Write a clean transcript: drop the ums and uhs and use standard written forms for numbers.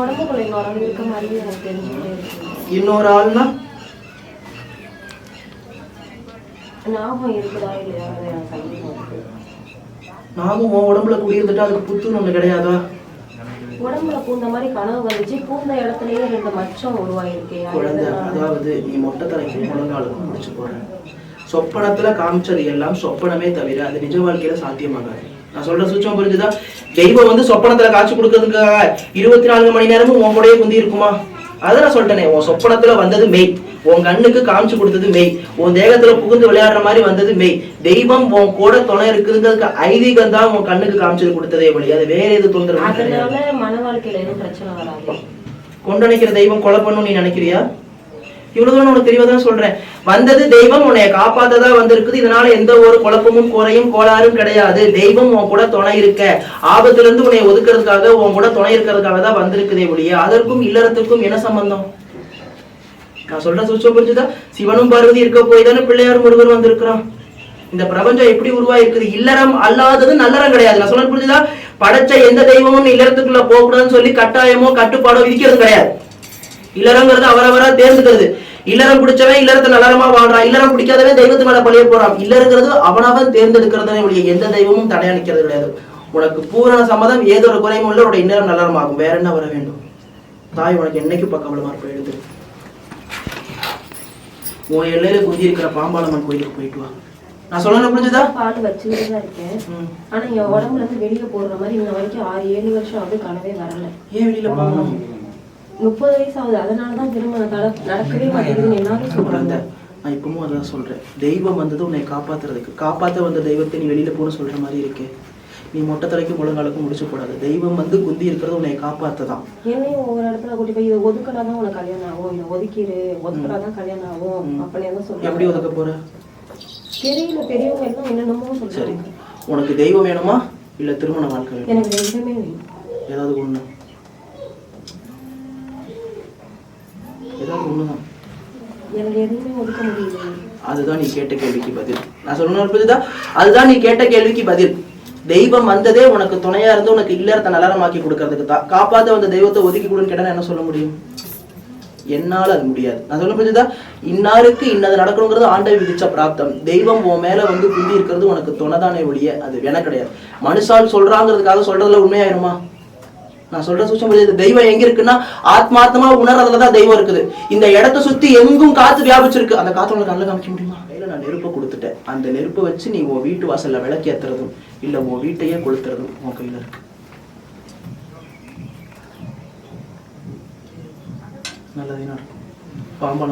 உடம்புக்குள்ள இன்னொரு ஆள் இருக்க மாதிரி எனக்கு தெரிஞ்சுக்கிட்டே இருக்கு. இன்னொரு ஆள்னா ஞாபகம் இருக்குதா இல்லையா எனக்கு சந்தேகம். நாமும் உன் உடம்புல குடியிருந்துட்டா அதுக்கு புத்துன்னு ஒண்ணு கிடையாதா? உடம்புல பூந்த மாதிரி கனவு வந்துச்சு. பூந்த இடத்துலயே 2 மச்சம் உருவாயிருக்கு. குழந்தை, அதாவது நீ மொட்டை தலைக்கு முழங்காலுக்கும் முடிச்சு போற. சொப்பனத்துல காமிச்சது எல்லாம் சொப்பனமே தவிர அது நிஜ வாழ்க்கையில சாத்தியமாகாது. நான் சொல்ற சுச்சம் புரிஞ்சுதா? தெய்வம் வந்து சொப்பனத்துல காட்சி கொடுக்கறதுக்காக 24 மணி நேரமும் உன் கூடயே குந்தி இருக்குமா? அதான் நான் சொல்லிட்டேனே, உன் சொப்பனத்துல வந்தது மெய், உன் கண்ணுக்கு காமிச்சு கொடுத்தது மெய், உன் தேகத்துல புகுந்து விளையாடுற மாதிரி வந்தது மெய். தெய்வம் உன் கூட துணை இருக்குதுங்கிறதுக்கு ஐதீகம் தான் உன் கண்ணுக்கு காமிச்சது கொடுத்ததே வழி. அது வேற எது தொந்தரவு? அதனால மன வாழ்க்கையில எதுவும் பிரச்சனை வராது. கொண்டனைக்கிற தெய்வம் கொலை பண்ணும் நீ நினைக்கிறியா? இவ்வளவுதான் உனக்கு தெளிவாதான் சொல்றேன். வந்தது தெய்வம் உன்னைய காப்பாத்ததா வந்திருக்குது. இதனால எந்த ஒரு குழப்பமும் குறையும் கோளாறும் கிடையாது. தெய்வம் உன் கூட துணை இருக்க, ஆபத்துல இருந்து உன்னை ஒதுக்குறதுக்காக உன் கூட துணை இருக்கிறதுக்காக தான் வந்திருக்குதே ஒழிய அதற்கும் இல்லறத்துக்கும் என்ன சம்பந்தம்? நான் சொல்ற சுச்சம் புரிஞ்சுதா? சிவனும் பார்வதி இருக்க போய் தானே பிள்ளையாரும் ஒருவர் வந்திருக்கிறான். இந்த பிரபஞ்சம் எப்படி உருவாயிருக்குது? இல்லறம் அல்லாதது நல்லறம் கிடையாது. நான் சொல்ல புரிஞ்சுதா? படைச்ச எந்த தெய்வமும் இல்லறத்துக்குள்ள போகக்கூடாதுன்னு சொல்லி கட்டாயமோ கட்டுப்பாடோ விதிக்கிறது கிடையாது. இல்லறங்கிறது அவரவரா தேர்ந்துக்கிறது. இல்லறம் பிடிச்சவன் இல்லறத்தை நல்லறமா வாழ்றான், இல்லறம் பிடிக்காதவன் தெய்வத்து மேல பழிய போறான். இல்லறங்கிறது அவனவன் தேர்ந்தெடுக்கிறதே ஒழிய எந்த தெய்வமும் தடையா நிக்கிறது கிடையாது. உனக்கு பூரண சம்மதம், ஏதோ ஒரு குறையும் உள்ள உடைய இன்னரம் நல்லறமாகும். வேற என்ன வர வேண்டும்? தாய் உனக்கு என்னைக்கு பக்கவளமா இருப்ப எழுது. உன் எல்லையில குந்தி இருக்கிற பாம்பாளம்மன் கோயிலுக்கு போயிட்டு வா. நான் சொல்லணும் புரிஞ்சுதா? பாட்டு வச்சுதான் இருக்கேன். ஆனா என் உடம்புல இருந்து வெளியே போடுற மாதிரி இன்ன வரைக்கும் 6-7 வருஷம் ஆகுது, கனவே வரல. ஏன் வெளியில போகணும்? 30 வயசு ஆகுது, அதனாலதான் திருமணம் நடக்கவே மாட்டேங்குதுன்னு எல்லாரும் சொல்றாங்க. நான் இப்பவும் அதான் சொல்றேன். தெய்வம் வந்தது உன்னை காப்பாத்துறதுக்கு. காப்பாத்த வந்த தெய்வத்தை நீ வெளியில போன சொல்ற மாதிரி இருக்கு. நீ மொட்டை தலைக்கும் முழங்காலுக்கும் முடிச்சு போடாது. தெய்வம் வந்து குந்தி இருக்கிறது உன்னை காப்பாத்ததான். என்னையும் ஒவ்வொரு இடத்துல கூட்டி போய் இதை ஒதுக்கினாதான் உனக்கு கல்யாணம் ஆகும், இதை ஒதுக்கிடு, ஒதுக்கினாதான் கல்யாணம் ஆகும் அப்படின்னு சொல்றேன். எப்படி ஒதுக்க போற? தெரியல, பெரியவங்க எல்லாம் என்னென்னமோ சொல்றாங்க. உனக்கு தெய்வம் வேணுமா இல்ல திருமண வாழ்க்கை வேணுமா? எனக்கு ரெண்டுமே வேணும். ஏதாவது ஒண்ணு, ஏதாவது ஒண்ணுதான். எனக்கு எதுவுமே ஒதுக்க முடியல. அதுதான் நீ கேட்ட கேள்விக்கு பதில். நான் சொல்லணும் புரியுதா? அதுதான் நீ கேட்ட கேள்விக்கு பதில். தெய்வம் வந்ததே உனக்கு துணையா இருந்து உனக்கு இல்லறத்தை நலரமாக்கி கொடுக்கறதுக்கு தான். காப்பாத்த வந்த தெய்வத்தை ஒதுக்கி கொடுன்னு கேட்டா என்ன சொல்ல முடியும்? என்னால அது முடியாது. நான் சொல்ல புரிஞ்சுதா? இன்னாருக்கு இன்னது நடக்கணுங்கிறது ஆண்டவர் விதிச்ச பிராப்தம். தெய்வம் உன் மேல வந்து குந்தி இருக்கிறது உனக்கு துணைதானே ஒழிய அது வேணா கிடையாது. மனுஷால் சொல்றாங்கிறதுக்காக சொல்றதுல உண்மையாயிருமா? நான் சொல்ற சூச்சம் புரியுது. தெய்வம் எங்க இருக்குன்னா ஆத்மார்த்தமா உணர்றதுலதான் தெய்வம் இருக்குது. இந்த இடத்தை சுத்தி எங்கும் காத்து வியாபிச்சிருக்கு. அந்த காத்து உனக்கு நல்ல காமிக்க முடியுமா? கையில நான் நெருப்பை கொடுத்துட்டேன். அந்த நெருப்பை வச்சு நீ உன் வீட்டு வாசல்ல விளக்கேத்துறதும் இல்ல உன் வீட்டையே கொளுத்துறதும் உன் கையில இருக்கு. நல்லதே நடக்கும். பாம்பா